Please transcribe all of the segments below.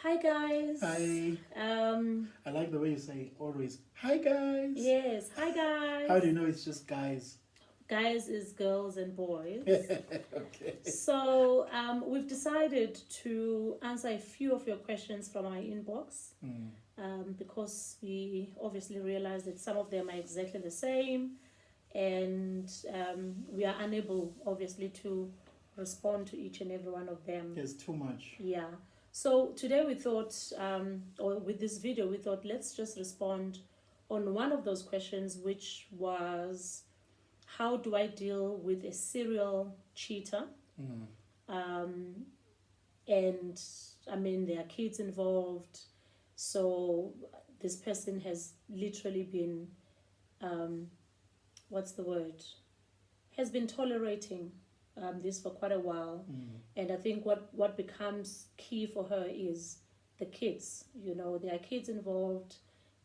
Hi guys. Hi. I like the way you say always, hi guys. Yes, hi How do guys. you know it's just guys? Guys is girls and boys. Okay. We've decided to answer a few of your questions from our inbox Mm. because we obviously realize that some of them are exactly the same, and we are unable, obviously, to respond to each and every one of them. There's too much. Yeah. So today we thought, or with this video, we thought let's just respond on one of those questions, which was, how do I deal with a serial cheater? Mm. Um, and I mean, there are kids involved. So this person has literally been, um, what's the word? Has been tolerating this for quite a while. Mm. And I think what becomes key for her is the kids. You know, there are kids involved.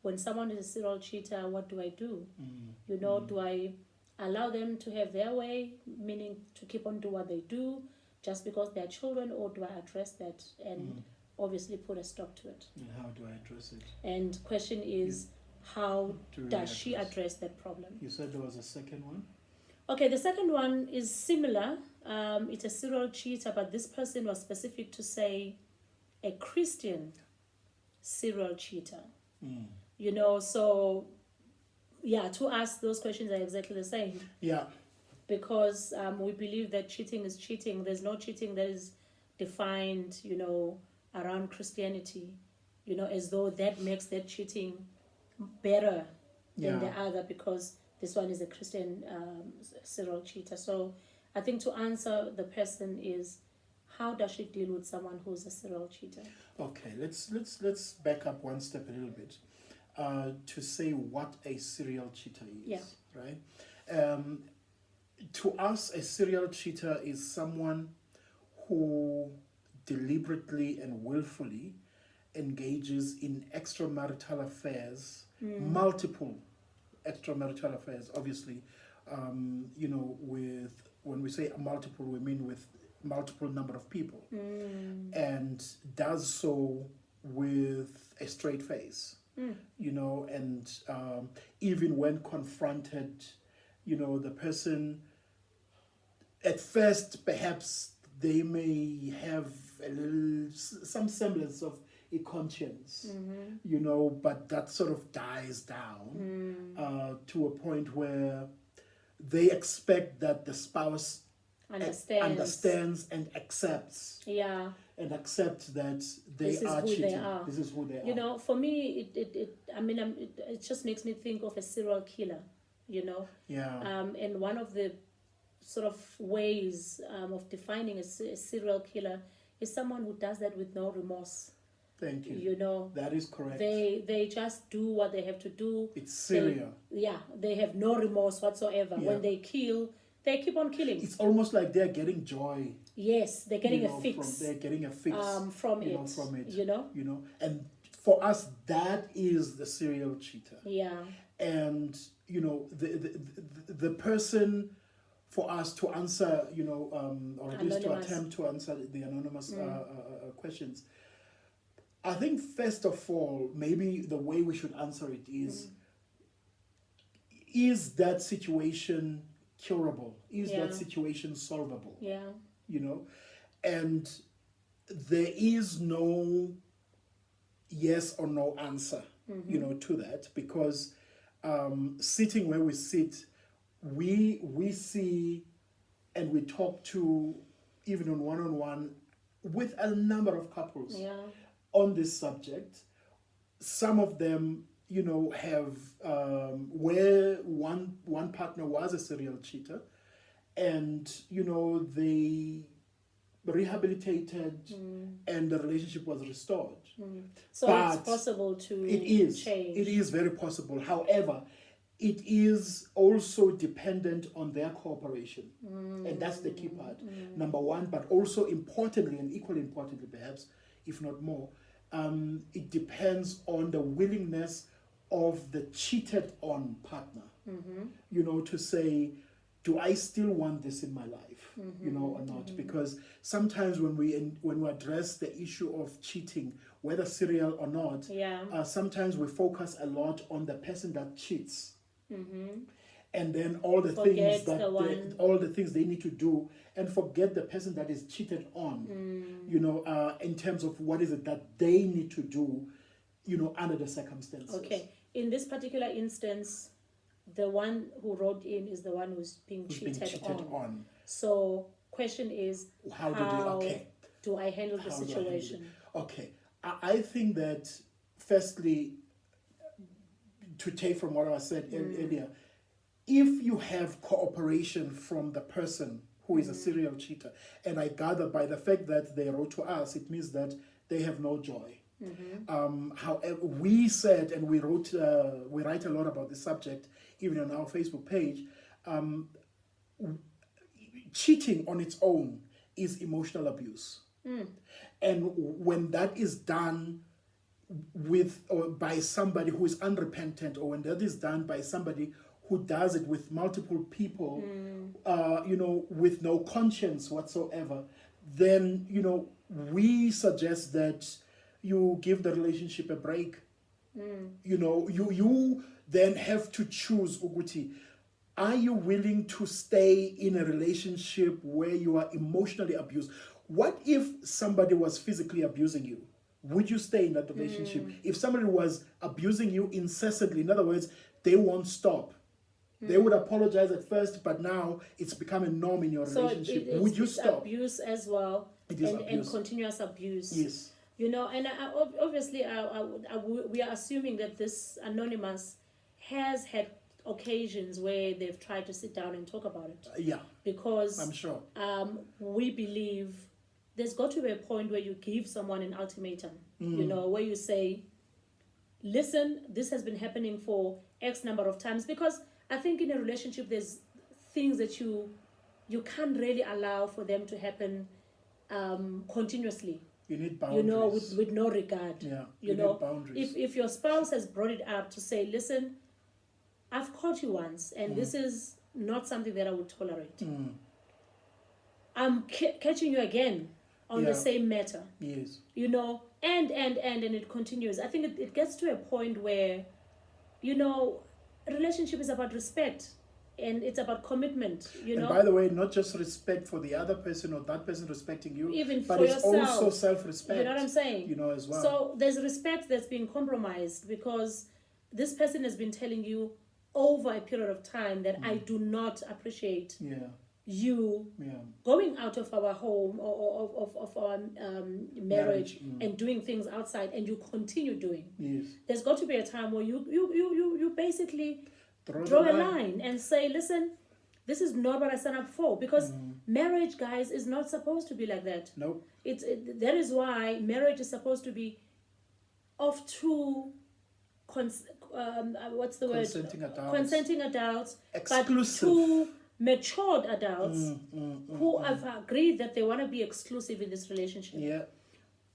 When someone is a serial cheater, what do I do? Mm. You know, do I allow them to have their way, meaning to keep on doing what they do just because they're children, or do I address that and Mm. obviously put a stop to it? And how do I address it? And question is, how does she address? address that problem? You said there was a second one? Okay, the second one is similar. It's a serial cheater, but this person was specific to say a Christian serial cheater. Mm. You know, so yeah, to us, those questions are exactly the same Yeah. because we believe that cheating is cheating. There's no cheating that is defined, you know, around Christianity, you know, as though that makes that cheating better than the Yeah. other because this one is a Christian serial cheater. So I think to answer the person is, how does she deal with someone who's a serial cheater? Okay, let's back up one step a little bit to say what a serial cheater is. Yeah. Right? To us, a serial cheater is someone who deliberately and willfully engages in extramarital affairs, multiple extramarital affairs, obviously. You know, with when we say multiple, we mean with multiple number of people, and does so with a straight face. You know, and even when confronted, you know, the person at first perhaps they may have a little some semblance of a conscience, you know, but that sort of dies down to a point where they expect that the spouse understands and accepts Yeah, and accepts that they this is are who cheating. they are. This is who they You are. know, for me, it just makes me think of a serial killer, you know. Yeah. And one of the sort of ways of defining a serial killer is someone who does that with no remorse. Thank you. You know, That is correct. they just do what they have to do. It's serial. They have no remorse whatsoever. Yeah. When they kill, they keep on killing. It's almost like they're getting joy. Yes, they're getting you know, a fix. They're getting a fix from you it. know, from it. You know. You know, and for us, that is the serial cheater. Yeah. And you know, the person, for us to answer, you know, or at least to attempt to answer the anonymous questions, I think first of all, maybe the way we should answer it is that situation curable? Is that situation solvable? Yeah. You know, and there is no yes or no answer, you know, to that, because sitting where we sit, we see and we talk to, even on one-on-one, with a number of couples on this subject. Some of them, you know, have where one partner was a serial cheater, and you know they rehabilitated and the relationship was restored. So but it's possible to change. It is very possible. However, it is also dependent on their cooperation. And that's the key part. Number one, but also importantly, and equally importantly perhaps, if not more, it depends on the willingness of the cheated on partner, you know, to say, do I still want this in my life, or not? Because sometimes when we address the issue of cheating, whether serial or not, sometimes we focus a lot on the person that cheats, and then all the Forget things that all the things they need to do, and forget the person that is cheated on. In terms of what is it that they need to do, under the circumstances. Okay. In this particular instance, the one who wrote in is the one who's being cheated on. So, question is, how do I handle the situation? Okay. I think that, firstly, to take from what I said earlier, if you have cooperation from the person who is a serial cheater, and I gather by the fact that they wrote to us, it means that they have no joy. However, we said, and we wrote, we write a lot about this subject, even on our Facebook page. Cheating on its own is emotional abuse, and when that is done with or by somebody who is unrepentant, or when that is done by somebody who does it with multiple people, with no conscience whatsoever, then we suggest that you give the relationship a break. You then have to choose, Uguti, are you willing to stay in a relationship where you are emotionally abused? What if somebody was physically abusing you? Would you stay in that relationship? If somebody was abusing you incessantly, in other words, they won't stop. They would apologize at first, but now it's become a norm in your relationship. Would you stop? Abuse as well, and continuous abuse. Yes. And obviously, we are assuming that this anonymous has had occasions where they've tried to sit down and talk about it. Because I'm sure. We believe there's got to be a point where you give someone an ultimatum, where you say, listen, this has been happening for X number of times. Because I think in a relationship, there's things that you can't really allow for them to happen continuously. You need boundaries. With no regard. Yeah, you need boundaries. If your spouse has brought it up to say, listen, I've caught you once, and this is not something that I would tolerate. I'm catching you again on the same matter. Yes. And it continues. I think it gets to a point where, a relationship is about respect. And it's about commitment, And by the way, not just respect for the other person or that person respecting you, even but for it's yourself. also self-respect. You know what I'm saying? As well. So there's respect that's being compromised because this person has been telling you over a period of time that I do not appreciate you going out of our home or of our marriage and doing things outside, and you continue doing. Yes. There's got to be a time where you basically draw a line and say, listen, this is not what I signed up for, because marriage, guys, is not supposed to be like that. Nope. That is why marriage is supposed to be of two consenting adults, exclusive. But two matured adults who have agreed that they want to be exclusive in this relationship. Yeah.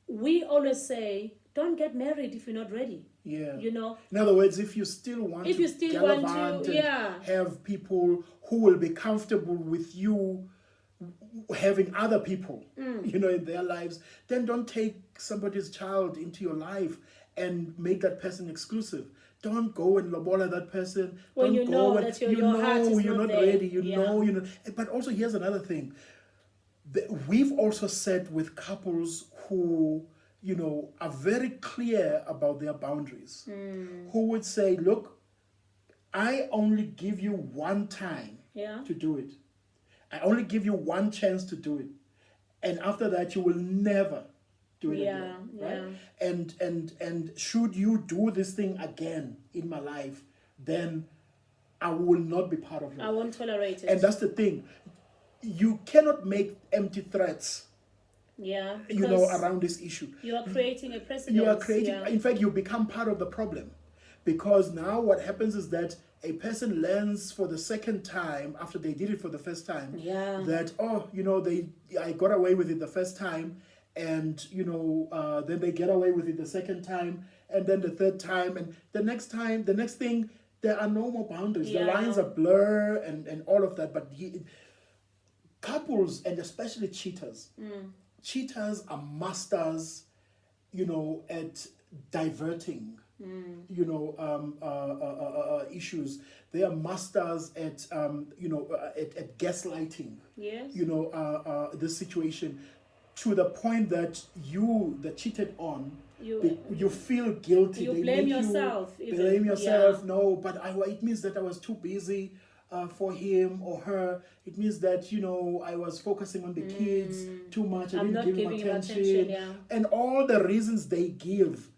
We always say, don't get married if you're not ready. Yeah. In other words, if you still want to have people who will be comfortable with you having other people, in their lives, then don't take somebody's child into your life and make that person exclusive. Don't go and lobola that person. When don't know that your heart is you're not there. ready. You know. But also, here's another thing. We've also said with couples who are very clear about their boundaries, who would say, look, I only give you one time to do it. I only give you one chance to do it. And after that, you will never do it again. Right? And should you do this thing again in my life, then I will not be part of it. I won't tolerate it. And that's the thing. You cannot make empty threats. Around this issue. You are creating a precedent. In fact, you become part of the problem. Because now what happens is that a person learns for the second time, after they did it for the first time, that, I got away with it the first time, and, then they get away with it the second time, and then the third time, and the next thing, there are no more boundaries. The Yeah. lines are blur and all of that. But couples, and especially cheaters, cheaters are masters, at diverting, issues. They are masters at, at gaslighting, Yes. this situation, to the point that you, the cheated on, you feel guilty. You They blame make yourself. you even. blame yourself. Yeah. No, but it means that I was too busy for him or her. It means that I was focusing on the kids too much. I I'm didn't not give him giving him attention. attention, yeah. And all the reasons they give,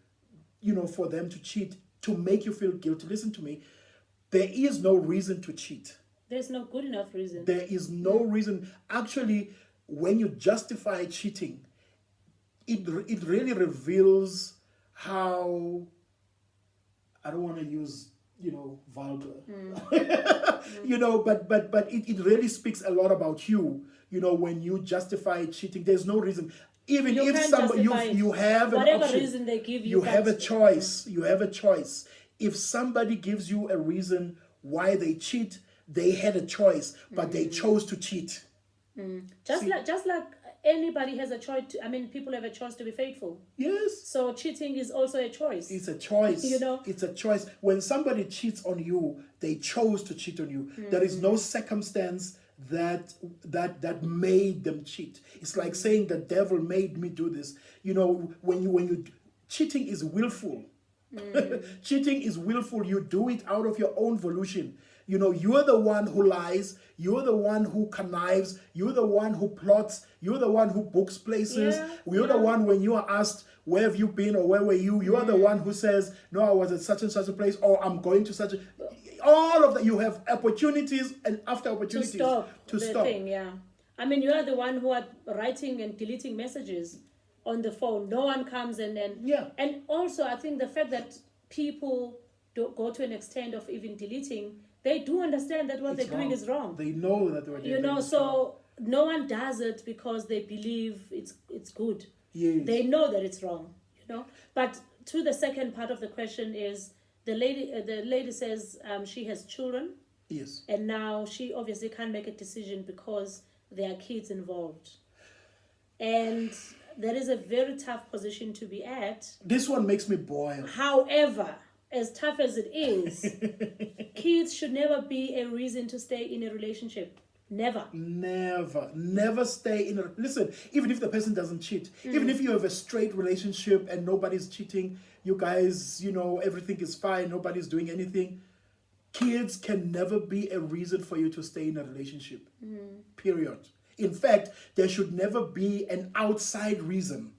for them to cheat, to make you feel guilty. Listen to me. There is no reason to cheat. There's no good enough reason. There is no reason. Actually, when you justify cheating, it really reveals how, I don't want to use, vulgar, but it really speaks a lot about you, when you justify cheating. There's no reason. Even You if can't somebody, justify it. you have an Whatever option, reason they give you have a can't- choice. You have a choice. If somebody gives you a reason why they cheat, they had a choice, but they chose to cheat. Just like anybody has a choice. People have a choice to be faithful. Yes. So cheating is also a choice. It's a choice. You know? It's a choice. When somebody cheats on you, they chose to cheat on you. There is no circumstance that made them cheat. It's like saying the devil made me do this. When you cheating is willful. Cheating is willful. You do it out of your own volition. You're the one who lies. You're the one who connives. You're the one who plots. You're the one who books places. You're the one, when you are asked, where have you been or where were you? You are the one who says, no, I was at such and such a place, or I'm going to such a... All of that. You have opportunities and after opportunities to to the stop. thing, yeah. You are the one who are writing and deleting messages on the phone. No one comes and Yeah. And also, I think the fact that people don't go to an extent of even deleting, they do understand that what It's they're doing is wrong. They know that what they're doing is wrong. So no one does it because they believe it's good. Yes. They know that it's wrong, But to the second part of the question is, the lady says she has children. Yes. And now she obviously can't make a decision because there are kids involved. And that is a very tough position to be at. This one makes me boil. However, as tough as it is, kids should never be a reason to stay in a relationship. Never. Never stay in a... Listen, even if the person doesn't cheat, even if you have a straight relationship and nobody's cheating, you guys, everything is fine, nobody's doing anything, kids can never be a reason for you to stay in a relationship. Period. In fact, there should never be an outside reason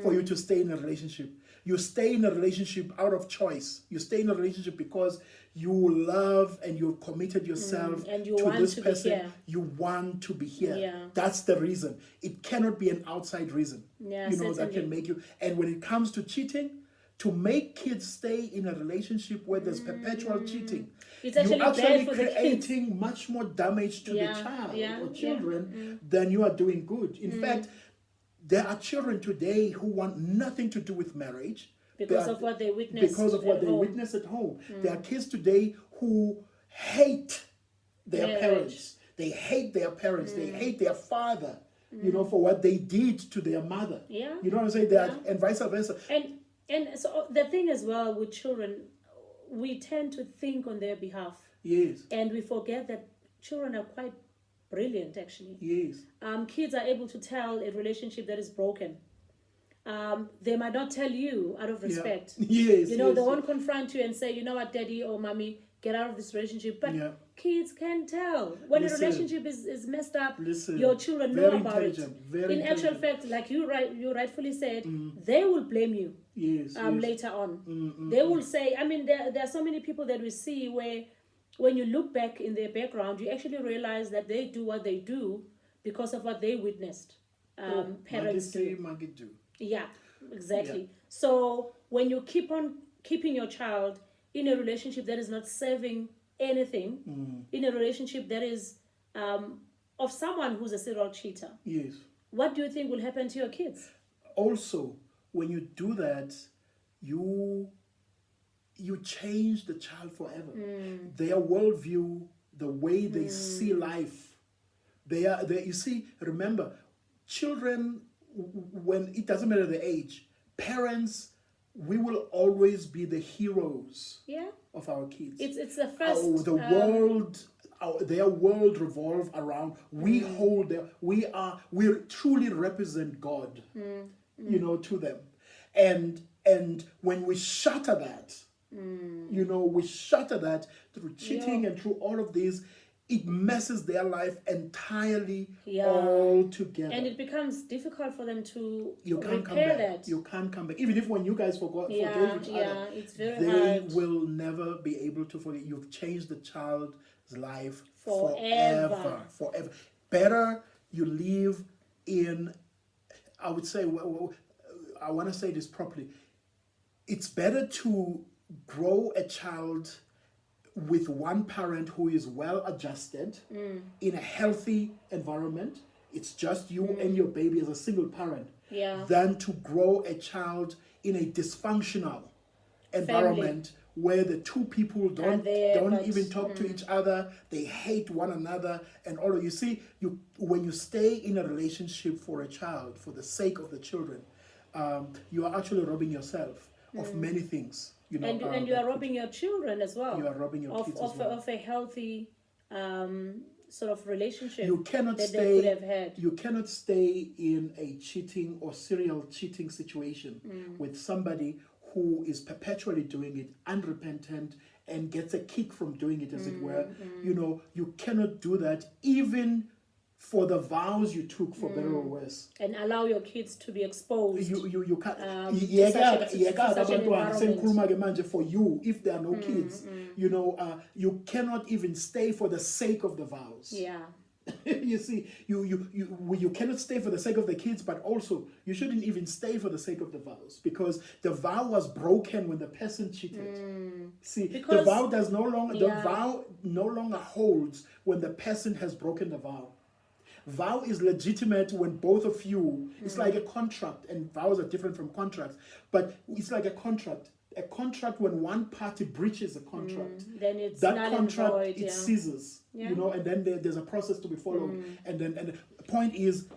for you to stay in a relationship. You stay in a relationship out of choice. You stay in a relationship because you love and you've committed yourself and you to want this to be person. here. You want to be here. Yeah. That's the reason. It cannot be an outside reason. Yeah, that certainly. can make you. And when it comes to cheating, to make kids stay in a relationship where there's perpetual cheating, It's actually you're bad for the kids. creating much more damage to the child or children than you are doing good. In fact, there are children today who want nothing to do with marriage Because of what they witnessed witness at home. There are kids today who hate their Marriage. parents. They hate their parents. They hate their father, for what they did to their mother. Yeah. You know what I'm saying? And vice versa. And so the thing as well with children, we tend to think on their behalf. Yes. And we forget that children are quite brilliant, actually. Yes. Kids are able to tell a relationship that is broken. They might not tell you out of respect. Yes. They won't confront you and say, you know what, daddy or mommy, get out of this relationship. But kids can tell. When a relationship is messed up, your children know about it. In actual fact, like you rightfully said, they will blame you later on. They will say, there are so many people that we see where when you look back in their background, you actually realize that they do what they do because of what they witnessed parents do. Yeah, exactly. Yeah. So when you keep on keeping your child in a relationship that is not serving anything, in a relationship that is of someone who's a serial cheater, yes, what do you think will happen to your kids? Also, when you do that, you you change the child forever. Their worldview, the way they see life, you see, remember, children, when it doesn't matter the age, parents, we will always be the heroes of our kids. It's the first. The world, their world revolve around. We hold them. We truly represent God, to them, and when we shatter that, we shatter that through cheating and through all of this. It messes their life entirely all together. And it becomes difficult for them to repair that. You can't come back. Even if when you guys forgive each other, it's very they hard. will never be able to forget. You've changed the child's life forever. Better you live in, I would say, I want to say this properly. It's better to grow a child with one parent who is well adjusted in a healthy environment. It's just you and your baby as a single parent, than to grow a child in a dysfunctional environment where the two people don't even talk to each other. They hate one another and all of you see, when you stay in a relationship for a child, for the sake of the children, you are actually robbing yourself of many things. And you are robbing your children as well. You are robbing your kids as well. Of a healthy sort of relationship they could have had. You cannot stay in a cheating or serial cheating situation with somebody who is perpetually doing it, unrepentant, and gets a kick from doing it, as it were. You cannot do that even for the vows you took, for better or worse, and allow your kids to be exposed. You can't. For you, if there are no kids, you cannot even stay for the sake of the vows. You see, you cannot stay for the sake of the kids, but also you shouldn't even stay for the sake of the vows, because the vow was broken when the person cheated. See, the vow no longer holds when the person has broken the vow. Vow is legitimate when both of you, it's like a contract, and vows are different from contracts, but it's like a contract. A contract, when one party breaches a contract, then it's that null contract and void, ceases, and then there's a process to be followed. And the point is,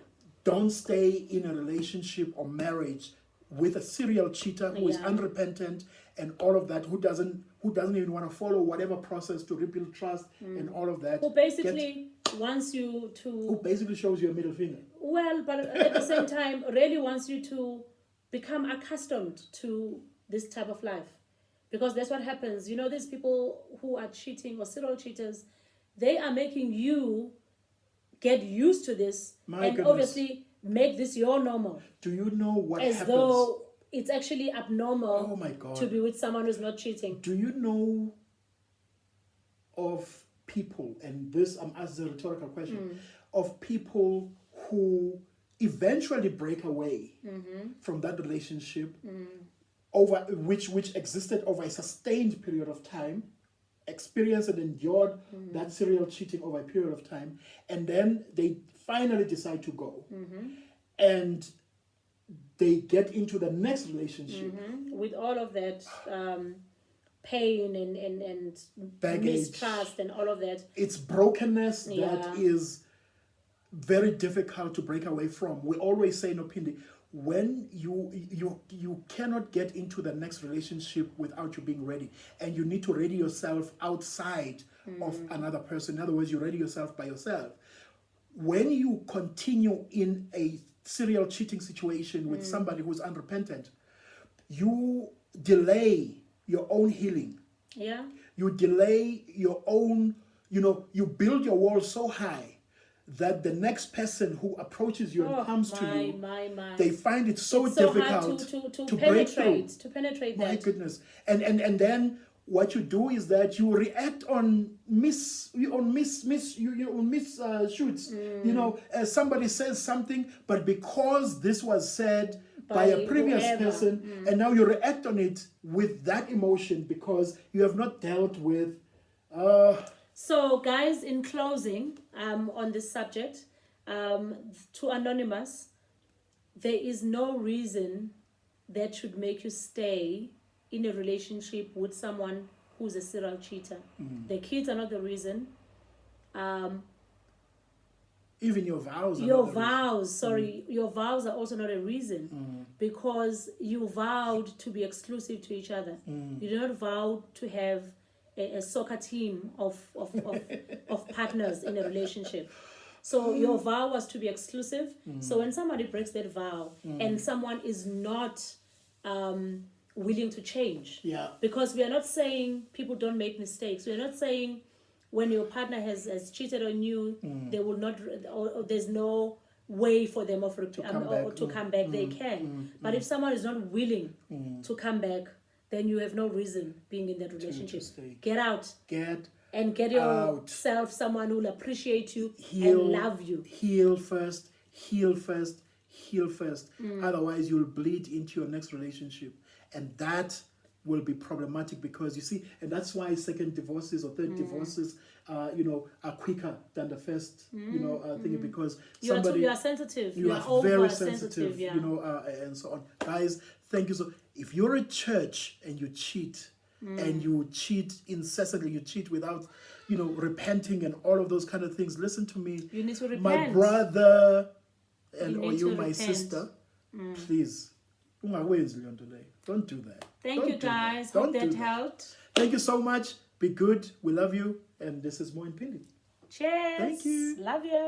don't stay in a relationship or marriage with a serial cheater who is unrepentant and all of that, who doesn't even want to follow whatever process to rebuild trust and all of that. Who basically wants you to... Who basically shows you a middle finger. Well, but at the same time, really wants you to become accustomed to this type of life. Because that's what happens. These people who are cheating or serial cheaters, they are making you get used to this obviously make this your normal. Do you know what happens? As though it's actually abnormal oh my God. To be with someone who's not cheating. Do you know of people, and this I'm asking a rhetorical question, of people who eventually break away from that relationship over which existed over a sustained period of time, experienced and endured that serial cheating over a period of time, and then they finally decide to go. And they get into the next relationship. With all of that pain and baggage, mistrust and all of that. It's brokenness that is very difficult to break away from. We always say, Nopindi, when you cannot get into the next relationship without you being ready, and you need to ready yourself outside of another person. In other words, you ready yourself by yourself. When you continue in a serial cheating situation with somebody who's unrepentant, you delay your own healing. You delay your own, you build your wall so high that the next person who approaches you and comes to you, they find it so difficult to break through. To penetrate that. My goodness. And then what you do is that you react on shoots. Somebody says something, but because this was said by a previous person, and now you react on it with that emotion because you have not dealt with So guys, in closing on this subject, to Anonymous, there is no reason that should make you stay in a relationship with someone who's a serial cheater. The kids are not the reason. Even your vows. Your vows, your vows are also not a reason, because you vowed to be exclusive to each other. You did not vow to have a soccer team of partners in a relationship. So your vow was to be exclusive. So when somebody breaks that vow and someone is not willing to change, because we are not saying people don't make mistakes. We are not saying when your partner has cheated on you, they will not, or there's no way for them to come back. They can. But if someone is not willing to come back, then you have no reason being in that relationship. Get out. And get yourself someone who will appreciate you and love you. Heal first. Otherwise, you'll bleed into your next relationship. And that will be problematic, because you see, and that's why second divorces or third divorces, are quicker than the first, thing, because you are sensitive. You are very sensitive, and so on. Guys, thank you. So if you're a church and you cheat, and you cheat incessantly, you cheat without, repenting and all of those kind of things, listen to me. You need to repent. My brother or my sister, please. Don't do that. Thank you, guys. Hope that helped. Thank you so much. Be good. We love you. And this is more Infidelity. Cheers. Thank you. Love you.